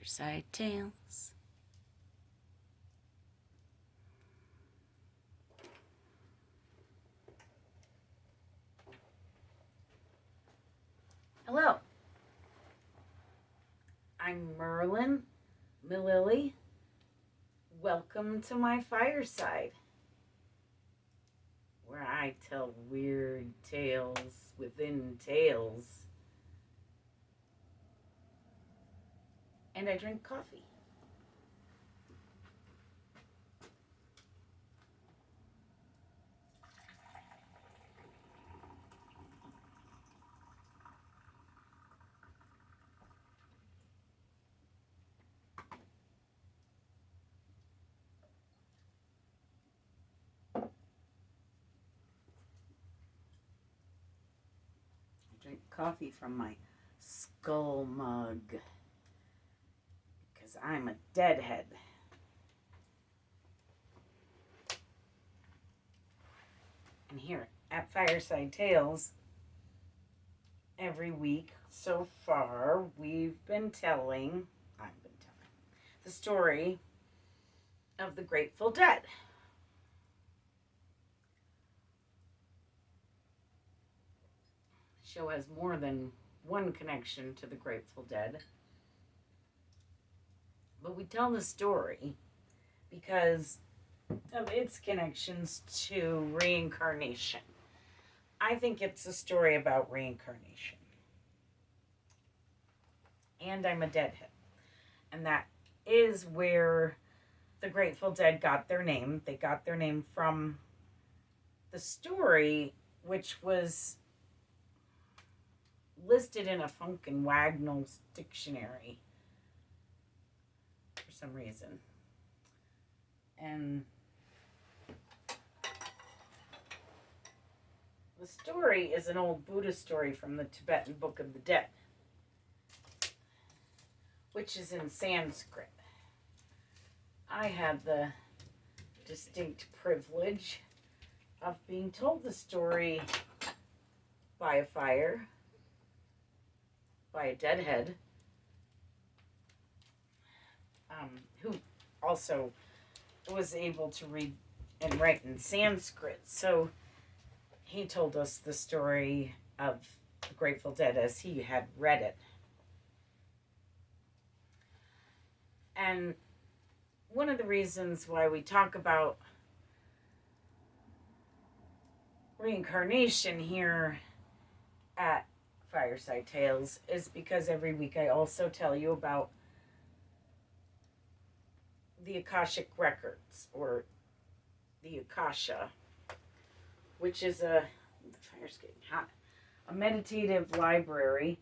Fireside Tales. Hello, I'm Merlin, Mililli. Welcome to my fireside, where I tell weird tales within tales, and I drink coffee. Drink coffee from my skull mug because I'm a deadhead. And here at Fireside Tales, every week so far, I've been telling the story of the Grateful Dead. The show has more than one connection to the Grateful Dead. But we tell the story because of its connections to reincarnation. I think it's a story about reincarnation. And I'm a deadhead. And that is where the Grateful Dead got their name. They got their name from the story, which was listed in a Funk and Wagnall's dictionary for some reason. And the story is an old Buddhist story from the Tibetan Book of the Dead, which is in Sanskrit. I had the distinct privilege of being told the story by a fire, by a deadhead, who also was able to read and write in Sanskrit. So he told us the story of the Grateful Dead as he had read it. And one of the reasons why we talk about reincarnation here at Fireside Tales is because every week I also tell you about the Akashic Records, or the Akasha, which is the fire's getting hot, a meditative library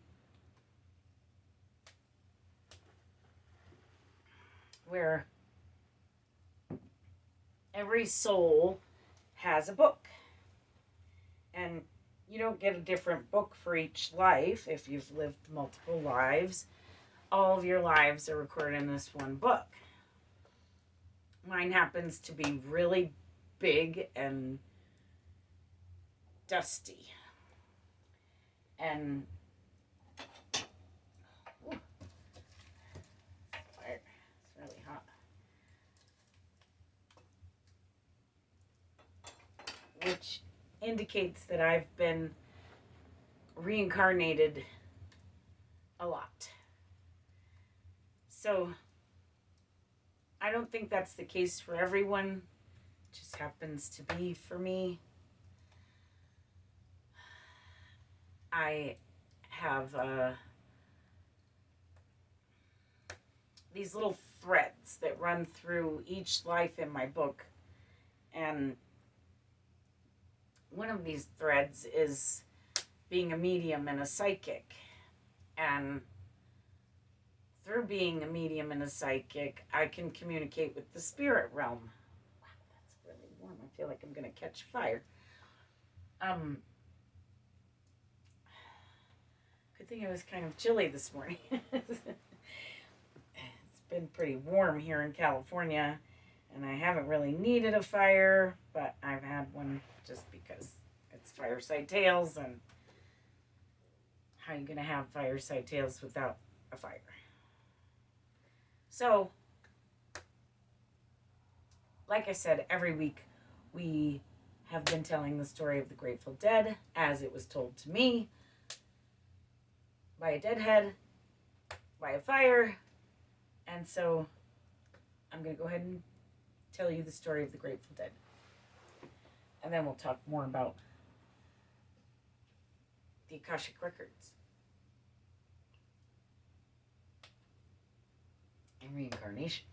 where every soul has a book. And you don't get a different book for each life if you've lived multiple lives. All of your lives are recorded in this one book. Mine happens to be really big and dusty. And it's really hot. Which indicates that I've been reincarnated a lot. So I don't think that's the case for everyone. It just happens to be for me. I have these little threads that run through each life in my book. And one of these threads is being a medium and a psychic. And through being a medium and a psychic, I can communicate with the spirit realm. Wow, that's really warm. I feel like I'm going to catch fire. Good thing it was kind of chilly this morning. It's been pretty warm here in California, and I haven't really needed a fire, but I've had one just because it's Fireside Tales, and how are you going to have Fireside Tales without a fire? So, like I said, every week we have been telling the story of the Grateful Dead as it was told to me by a deadhead, by a fire. And so I'm going to go ahead and tell you the story of the Grateful Dead. And then we'll talk more about the Akashic Records and reincarnation.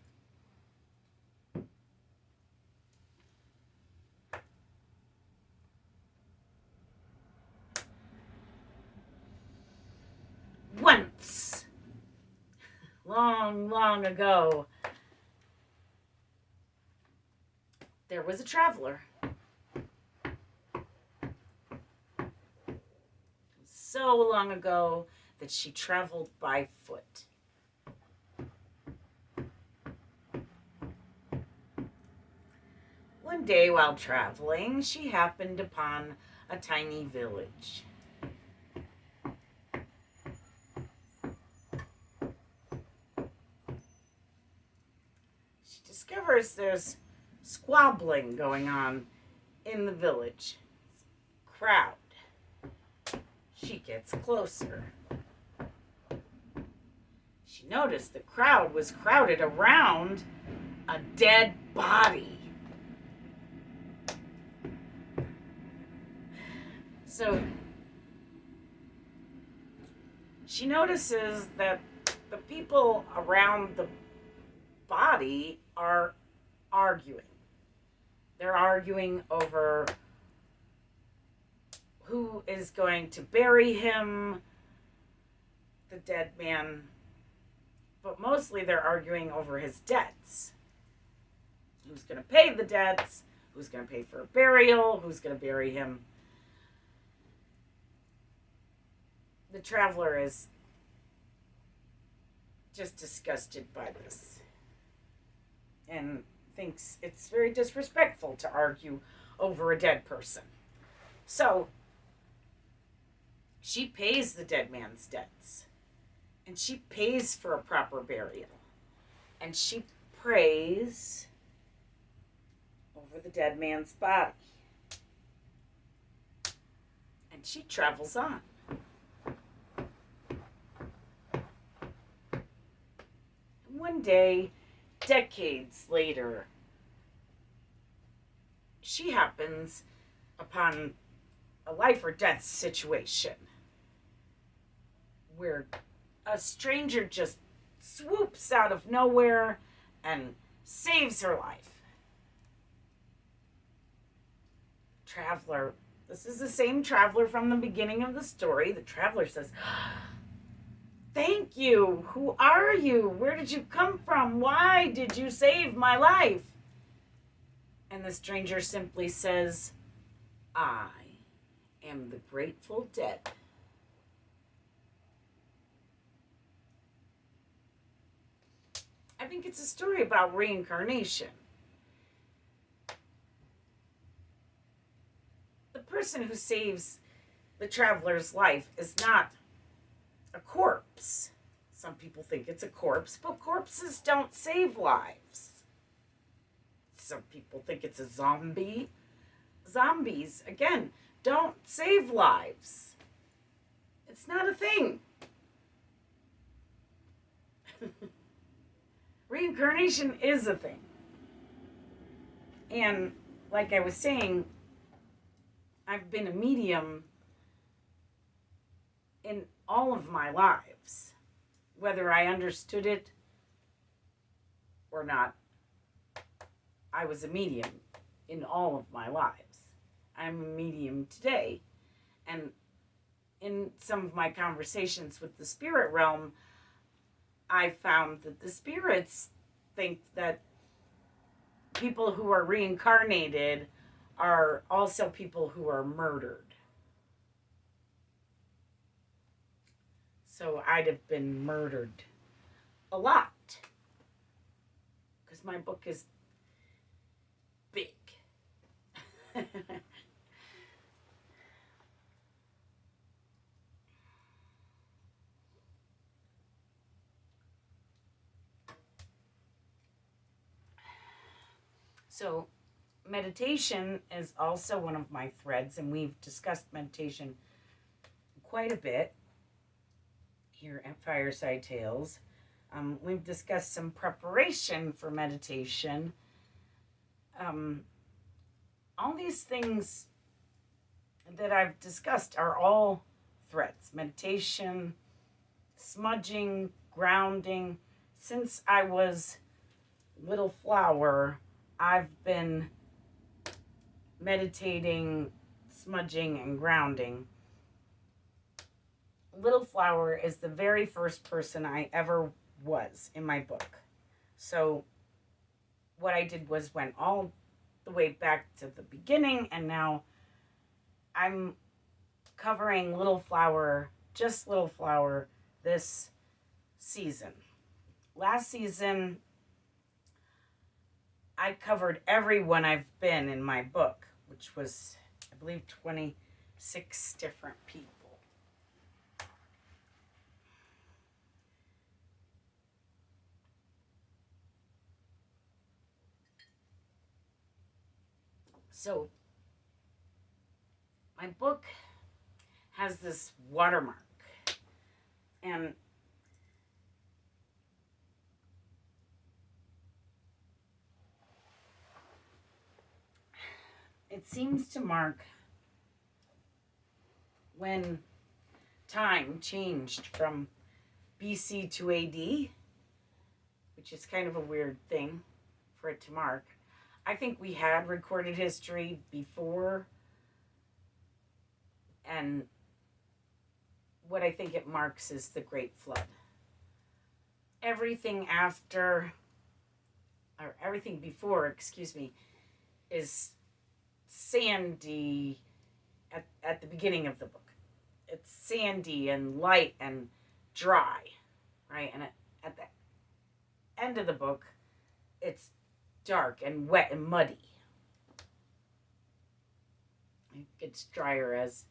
Once, long, long ago, there was a traveler. So long ago that she traveled by foot. One day while traveling, she happened upon a tiny village. She discovers there's squabbling going on in the village. Crowd. She gets closer. She noticed the crowd was crowded around a dead body. So she notices that the people around the body are arguing. They're arguing over who is going to bury him, the dead man. But mostly they're arguing over his debts. Who's going to pay the debts? Who's going to pay for a burial? Who's going to bury him? The traveler is just disgusted by this and thinks it's very disrespectful to argue over a dead person. So she pays the dead man's debts, and she pays for a proper burial, and she prays over the dead man's body, and she travels on. One day, decades later, she happens upon a life or death situation where a stranger just swoops out of nowhere and saves her life. Traveler, this is the same traveler from the beginning of the story. The traveler says, "Thank you. Who are you? Where did you come from? Why did you save my life?" And the stranger simply says, "I am the Grateful Dead." I think it's a story about reincarnation. The person who saves the traveler's life is not a corpse. Some people think it's a corpse, but corpses don't save lives. Some people think it's a zombie. Zombies, again, don't save lives. It's not a thing. Reincarnation is a thing. And like I was saying, I've been a medium in all of my lives, whether I understood it or not. I was a medium in all of my lives. I'm a medium today. And in some of my conversations with the spirit realm, I found that the spirits think that people who are reincarnated are also people who are murdered. So I'd have been murdered a lot, because my book is big. So, meditation is also one of my threads, and we've discussed meditation quite a bit here at Fireside Tales. We've discussed some preparation for meditation. All these things that I've discussed are all threads: meditation, smudging, grounding. Since I was little flower, I've been meditating, smudging, and grounding. Little flower is the very first person I ever was in my book. So what I did was went all the way back to the beginning, and now I'm covering Little Flower, just Little Flower, this season. Last season, I covered everyone I've been in my book, which was, I believe, 26 different people. So, my book has this watermark, and it seems to mark when time changed from BC to AD, which is kind of a weird thing for it to mark. I think we had recorded history before, and what I think it marks is the Great Flood. Everything before, is sandy at the beginning of the book. It's sandy and light and dry, right? And at the end of the book, it's dark and wet and muddy. It gets drier as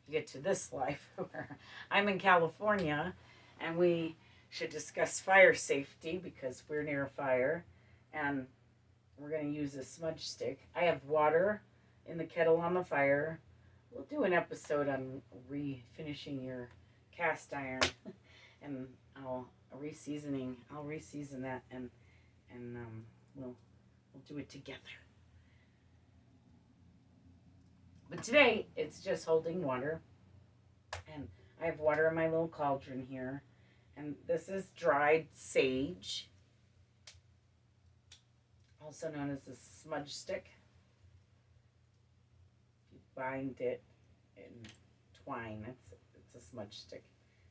you get to this life where I'm in California, and we should discuss fire safety because we're near a fire, and we're going to use a smudge stick. I have water in the kettle on the fire. We'll do an episode on refinishing your cast iron, and I'll reseason that, and we'll do it together. But today, it's just holding water. And I have water in my little cauldron here. And this is dried sage, also known as a smudge stick. If you bind it in twine, it's a smudge stick.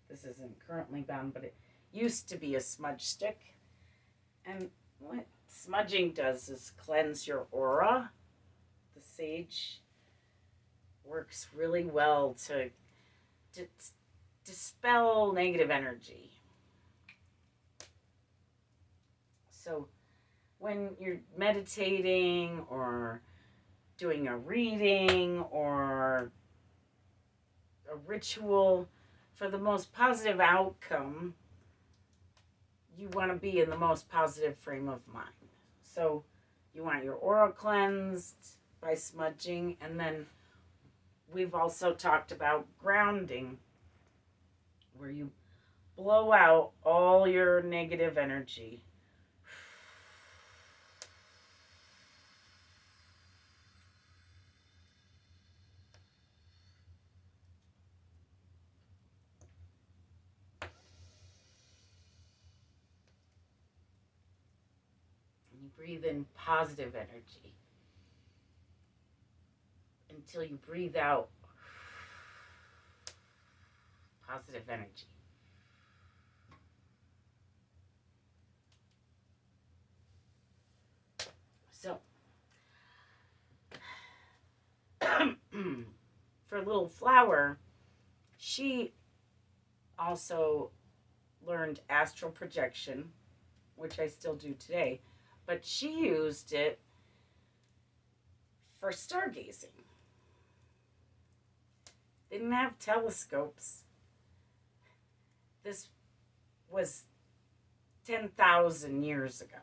This isn't currently bound, but it used to be a smudge stick. And what smudging does is cleanse your aura. The sage works really well to dispel negative energy. So when you're meditating or doing a reading or a ritual, for the most positive outcome, you want to be in the most positive frame of mind. So you want your aura cleansed by smudging, and then we've also talked about grounding, where you blow out all your negative energy. And you breathe in positive energy until you breathe out positive energy. So, for Little Flower, she also learned astral projection, which I still do today, but she used it for stargazing. They didn't have telescopes. This was 10,000 years ago.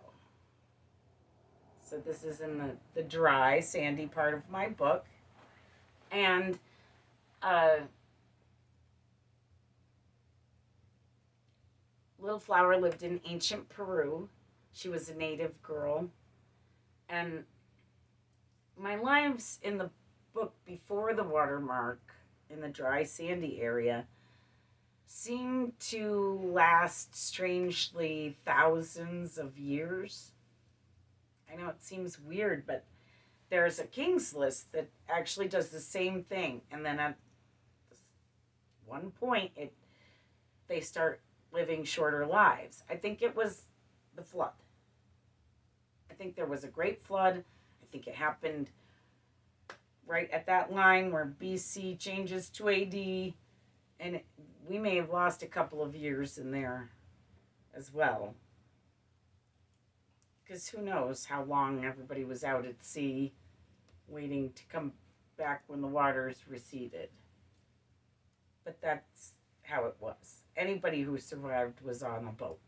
So this is in the dry, sandy part of my book. And Little Flower lived in ancient Peru. She was a native girl. And my lives in the book before the watermark in the dry, sandy area seem to last strangely thousands of years. I know it seems weird, but there's a King's List that actually does the same thing. And then at one point, they start living shorter lives. I think it was the flood. I think there was a great flood. I think it happened right at that line where BC changes to AD. And we may have lost a couple of years in there as well. Because who knows how long everybody was out at sea waiting to come back when the waters receded. But that's how it was. Anybody who survived was on a boat.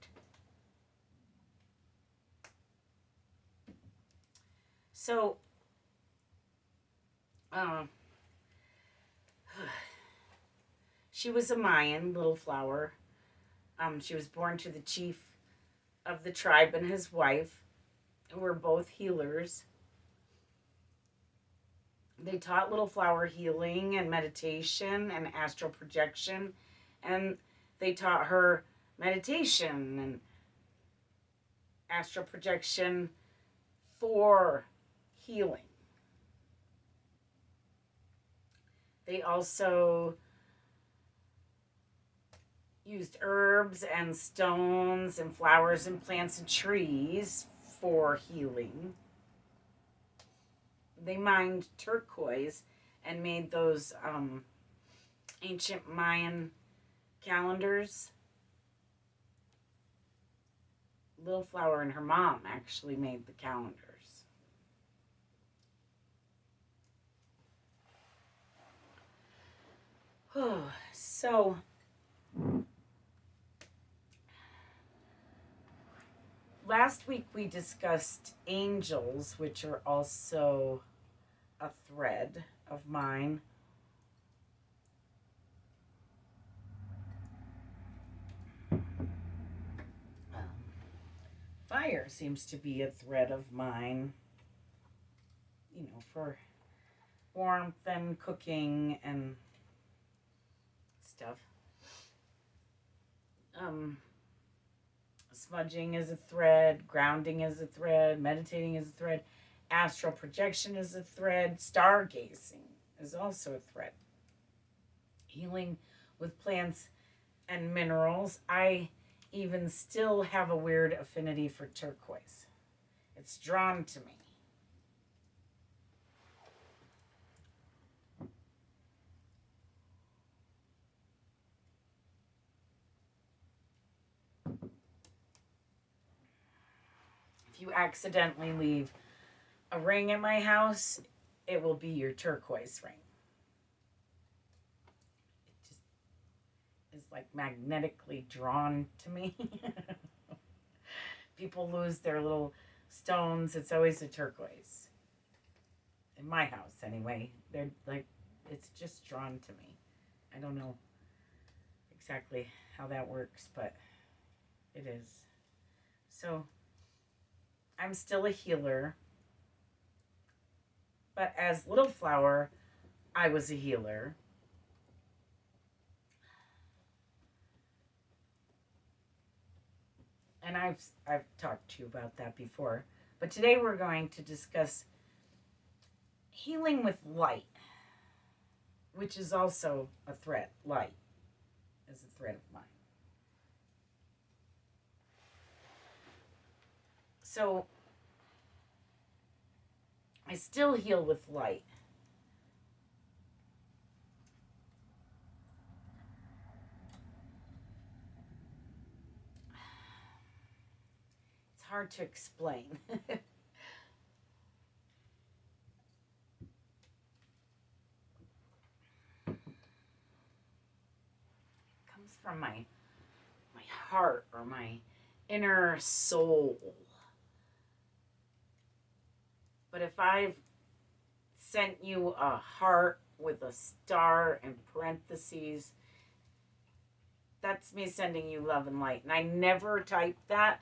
So, she was a Mayan, Little Flower. She was born to the chief of the tribe and his wife, who were both healers. They taught Little Flower healing and meditation and astral projection, and they taught her meditation and astral projection for healing. They also used herbs and stones and flowers and plants and trees for healing. They mined turquoise and made those ancient Mayan calendars. Little Flower and her mom actually made the calendars. So, last week we discussed angels, which are also a thread of mine. Fire seems to be a thread of mine, you know, for warmth and cooking and stuff. Smudging is a thread, grounding is a thread, meditating is a thread, astral projection is a thread, stargazing is also a thread. Healing with plants and minerals. I even still have a weird affinity for turquoise. It's drawn to me. If you accidentally leave a ring in my house, it will be your turquoise ring. It just is like magnetically drawn to me. People lose their little stones. It's always a turquoise. In my house, anyway. They're like, it's just drawn to me. I don't know exactly how that works, but it is. So, I'm still a healer. But as Little Flower, I was a healer. And I've talked to you about that before. But today we're going to discuss healing with light, which is also a thread. Light is a thread of mine. So I still heal with light. It's hard to explain. It comes from my heart or my inner soul. But if I've sent you a heart with a star in parentheses, that's me sending you love and light. And I never type that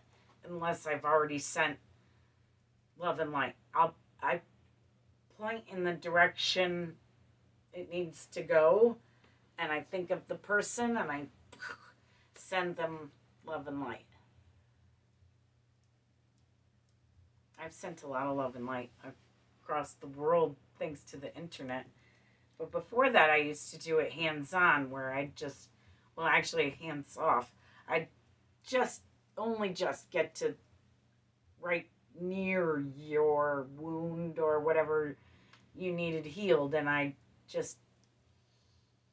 unless I've already sent love and light. I point in the direction it needs to go, and I think of the person, and I send them love and light. I've sent a lot of love and light across the world thanks to the internet. But before that, I used to do it hands-on, where I just, well, actually hands-off. I just get to right near your wound or whatever you needed healed, and I just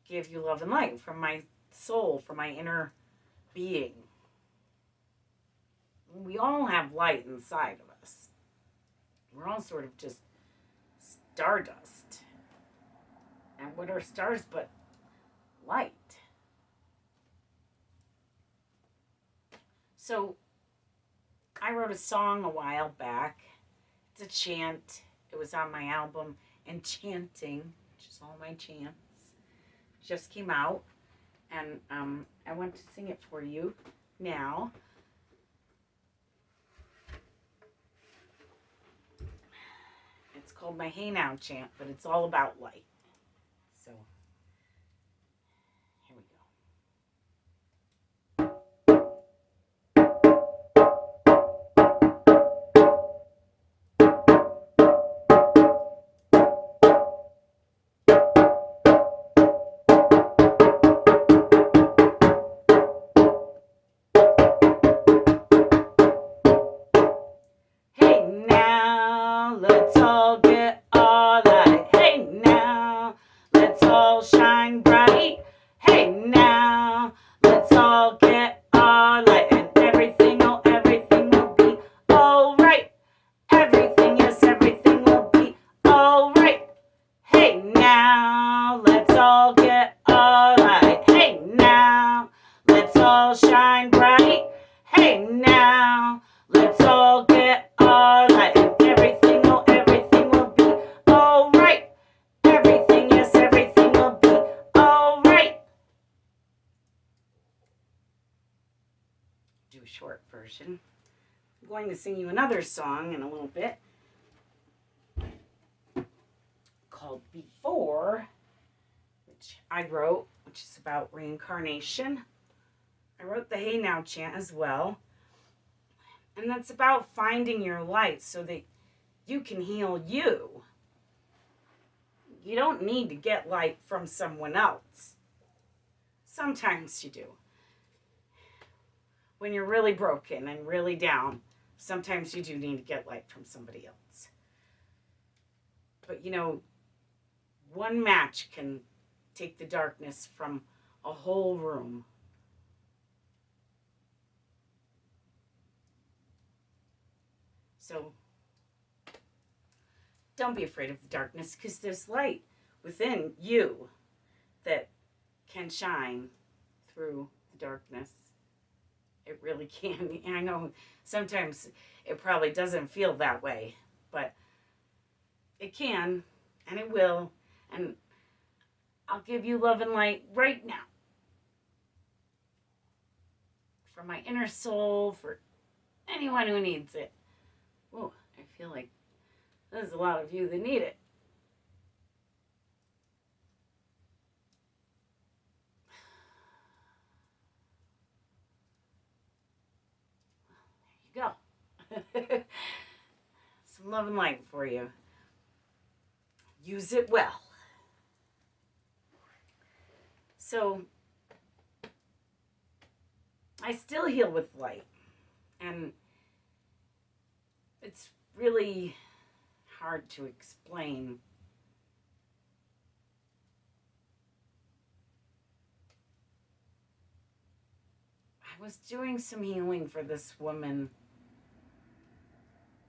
give you love and light from my soul, from my inner being. We all have light inside of us. We're all sort of just stardust. And what are stars but light? So I wrote a song a while back. It's a chant. It was on my album Enchanting, which is all my chants. It just came out, and I want to sing it for you now. It's called my Hey Now chant, but it's all about light. So here we go. Hey now, let's all get our light. Hey now, let's all shine bright. Hey now, let's all get our light, and everything will be alright. Everything, yes, everything will be alright. Hey now, let's all get our light. Hey now, let's all shine bright. Hey now, let's all get our light, and everything will be alright. Everything, yes, everything will be alright. Do a short version. I'm going to sing you another song in a little bit called Before, which I wrote, which is about reincarnation. I wrote the Hey Now chant as well. And that's about finding your light so that you can heal you. You don't need to get light from someone else. Sometimes you do. When you're really broken and really down, sometimes you do need to get light from somebody else. But you know, one match can take the darkness from a whole room. So don't be afraid of the darkness, because there's light within you that can shine through the darkness. It really can. And I know sometimes it probably doesn't feel that way, but it can, and it will. And I'll give you love and light right now. For my inner soul, for anyone who needs it. Oh, I feel like there's a lot of you that need it. There you go. Some love and light for you. Use it well. So, I still heal with light. And it's really hard to explain. I was doing some healing for this woman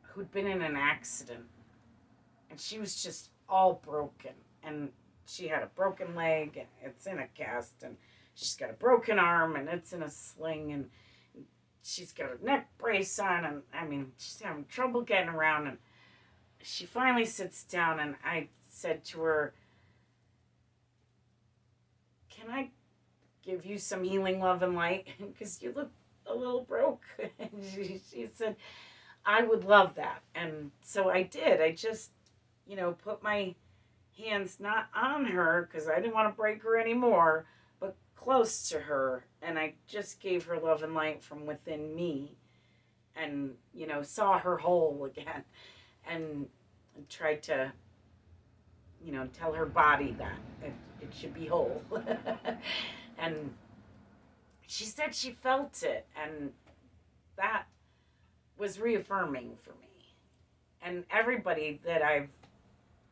who'd been in an accident, and she was just all broken, and she had a broken leg, and it's in a cast, and she's got a broken arm, and it's in a sling, and she's got a neck brace on, and I mean, she's having trouble getting around, and she finally sits down, and I said to her, "Can I give you some healing love and light? Because you look a little broke." And she said, "I would love that." And so I did. I just, put my hands not on her because I didn't want to break her anymore, but close to her. And I just gave her love and light from within me and, saw her whole again and tried to, tell her body that it should be whole. And she said she felt it, and that was reaffirming for me. And everybody that I've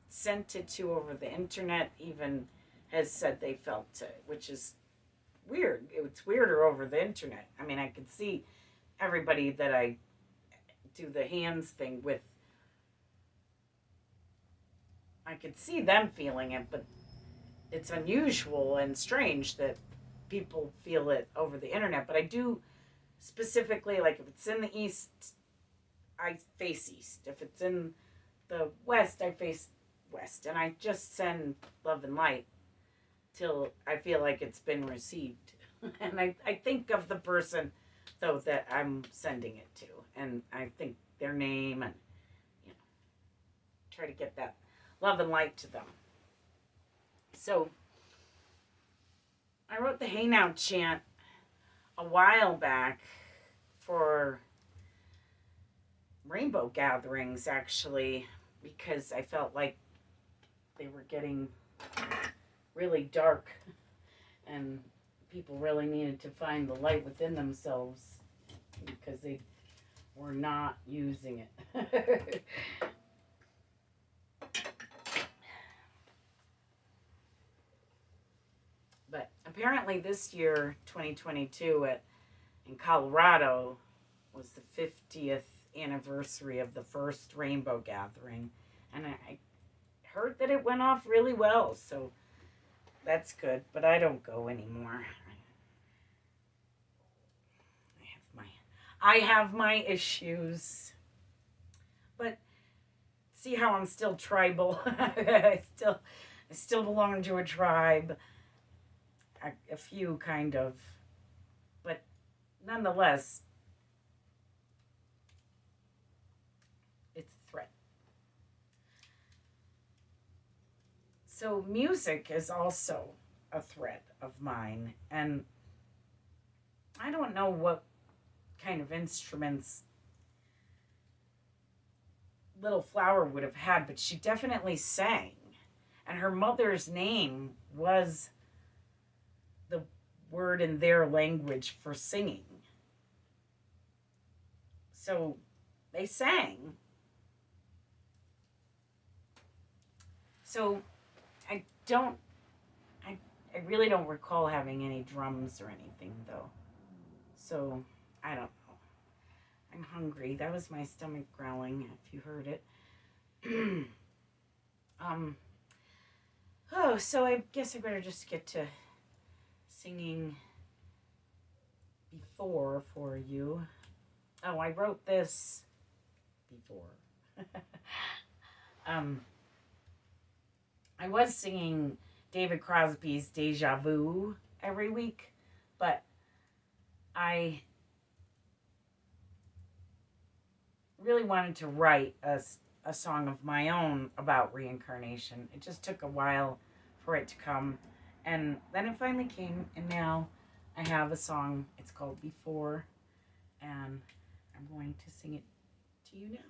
sent it to over the internet even has said they felt it, which is weird. It's weirder over the internet. I mean, I could see everybody that I do the hands thing with, I could see them feeling it, but it's unusual and strange that people feel it over the internet. But I do specifically, like if it's in the east, I face east. If it's in the west, I face west. And I just send love and light till I feel like it's been received. And I think of the person, though, that I'm sending it to. And I think their name and, try to get that love and light to them. So I wrote the Hey Now chant a while back for rainbow gatherings, actually, because I felt like they were getting really dark and people really needed to find the light within themselves because they were not using it. But apparently this year, 2022, in Colorado, was the 50th anniversary of the first rainbow gathering. And I heard that it went off really well, so that's good. But I don't go anymore. I have my issues. But see how I'm still tribal. I still belong to a tribe. A few, kind of. But nonetheless, it's a threat. So music is also a threat of mine. And I don't know what kind of instruments Little Flower would have had, but she definitely sang. And her mother's name was the word in their language for singing. So they sang. So I really don't recall having any drums or anything, though. So I don't know. I'm hungry. That was my stomach growling, if you heard it. So I guess I better just get to singing Before for you. Oh, I wrote this before. I was singing David Crosby's Deja Vu every week, but I really wanted to write a song of my own about reincarnation. It just took a while for it to come, and then it finally came, and now I have a song. It's called Before, and I'm going to sing it to you now.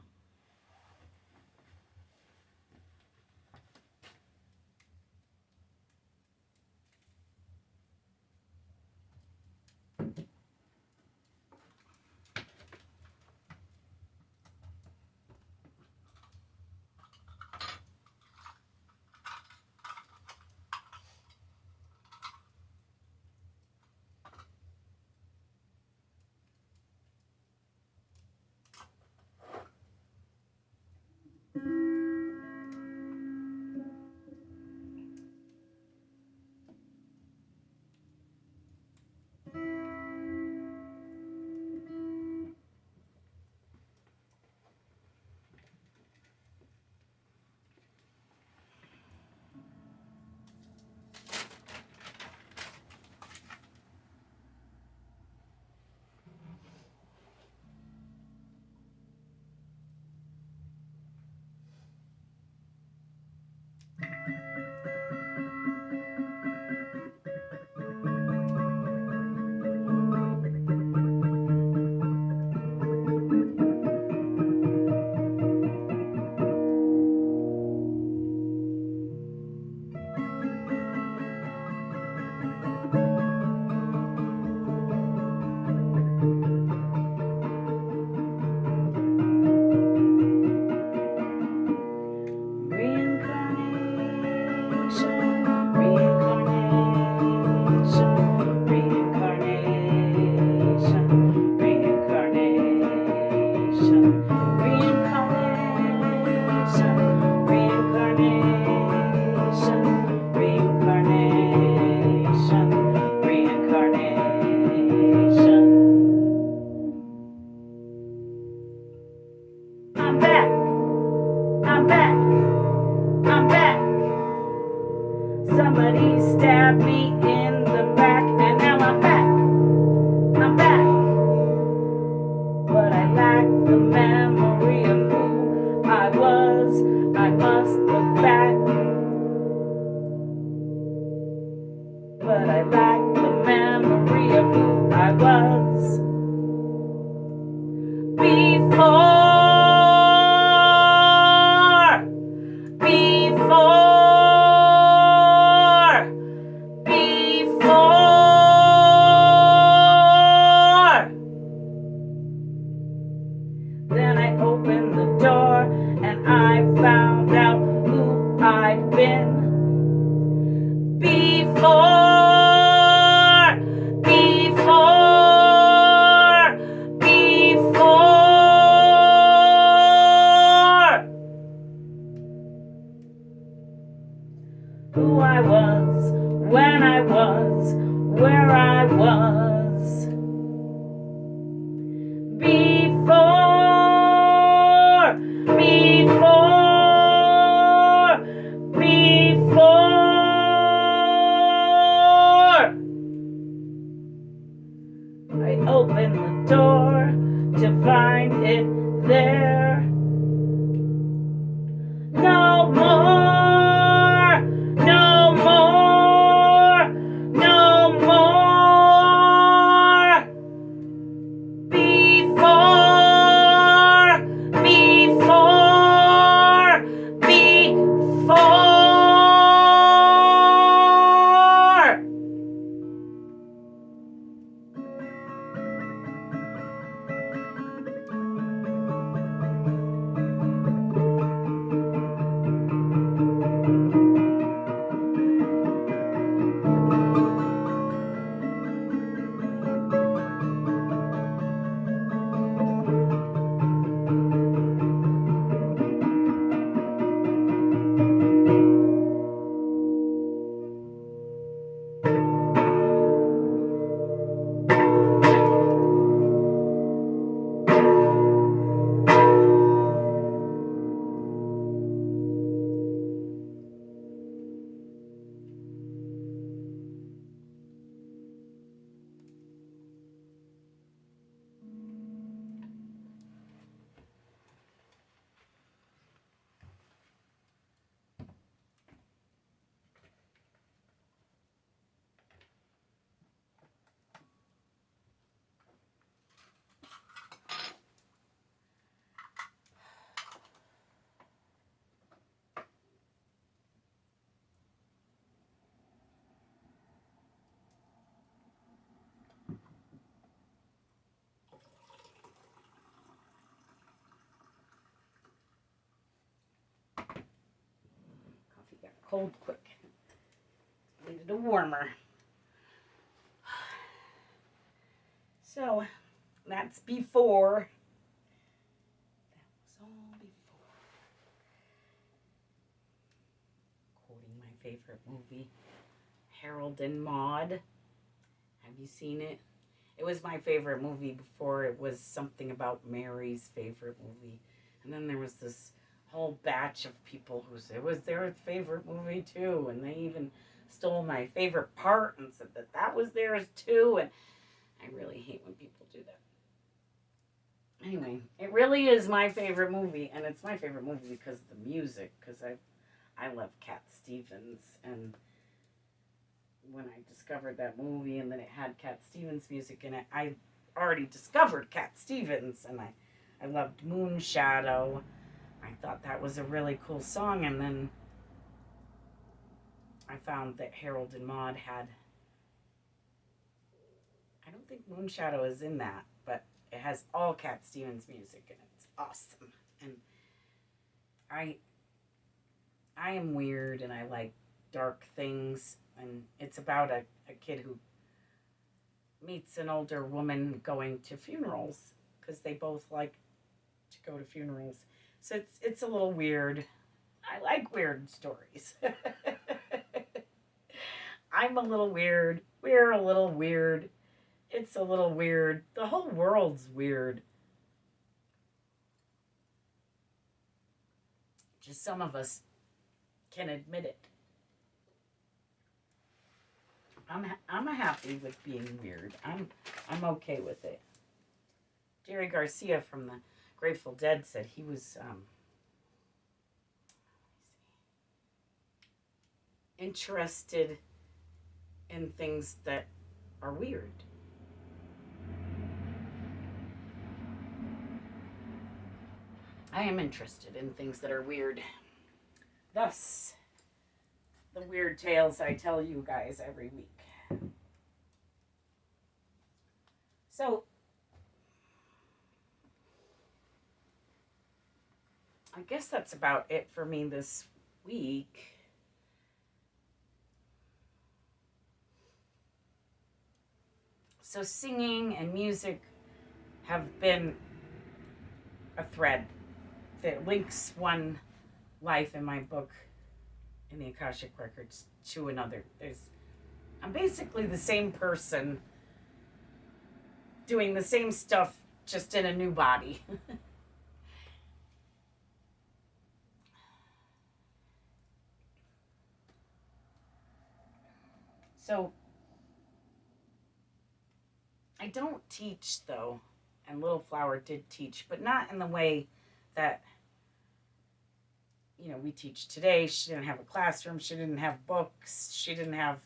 find it there. No more, no more, no more. Before, before, before. Coffee got cold quick. Needed a warmer. So, that's before. That was all before. Quoting my favorite movie, Harold and Maude. Have you seen it? It was my favorite movie before it was something about Mary's favorite movie. And then there was this whole batch of people who said it was their favorite movie too. And they even stole my favorite part and said that that was theirs too. And I really hate when people do that. Anyway, it really is my favorite movie. And it's my favorite movie because of the music. Because I love Cat Stevens. And when I discovered that movie and then it had Cat Stevens music in it, I already discovered Cat Stevens, and I loved Moon Shadow. I thought that was a really cool song, and then I found that Harold and Maude had, I don't think Moon Shadow is in that, but it has all Cat Stevens music, and it's awesome. And I am weird, and I like dark things. And it's about a kid who meets an older woman going to funerals because they both like to go to funerals. So it's a little weird. I like weird stories. I'm a little weird. We're a little weird. It's a little weird. The whole world's weird. Just some of us can admit it. I'm happy with being weird. I'm okay with it. Jerry Garcia from the Grateful Dead said he was interested in things that are weird. I am interested in things that are weird. Thus, the weird tales I tell you guys every week. So, I guess that's about it for me this week. So singing and music have been a thread that links one life in my book in the Akashic Records to another. I'm basically the same person doing the same stuff, just in a new body. So, I don't teach, though, And Little Flower did teach, but not in the way that, we teach today. She didn't have a classroom. She didn't have books. She didn't have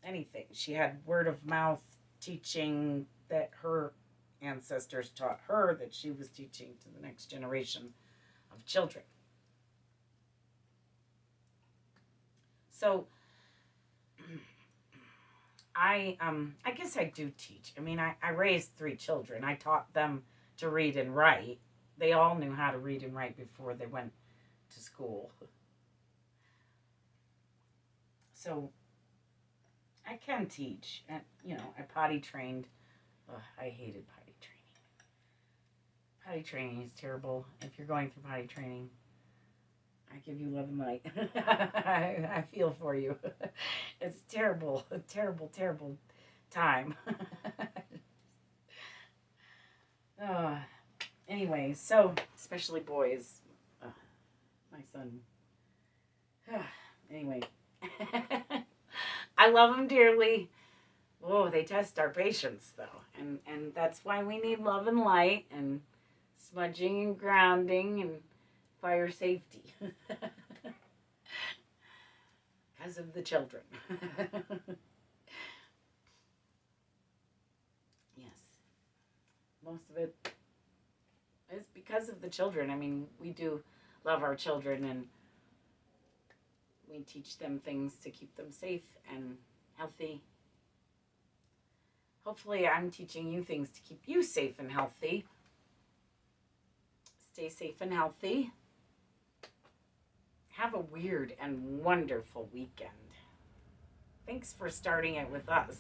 anything. She had word of mouth teaching that her ancestors taught her, that she was teaching to the next generation of children. So I guess I do teach. I mean, I raised 3 children. I taught them to read and write. They all knew how to read and write before they went to school. So I can teach. And, I potty trained. Ugh, I hated potty training. Potty training is terrible. If you're going through potty training, I give you love and light. I feel for you. It's terrible, a terrible, terrible time. Anyway, so, especially boys. My son. Anyway. I love them dearly. Oh, they test our patience, though. And that's why we need love and light and smudging and grounding and fire safety. Because of the children. Yes. Most of it is because of the children. I mean, we do love our children, and we teach them things to keep them safe and healthy. Hopefully, I'm teaching you things to keep you safe and healthy. Stay safe and healthy. Have a weird and wonderful weekend. Thanks for starting it with us.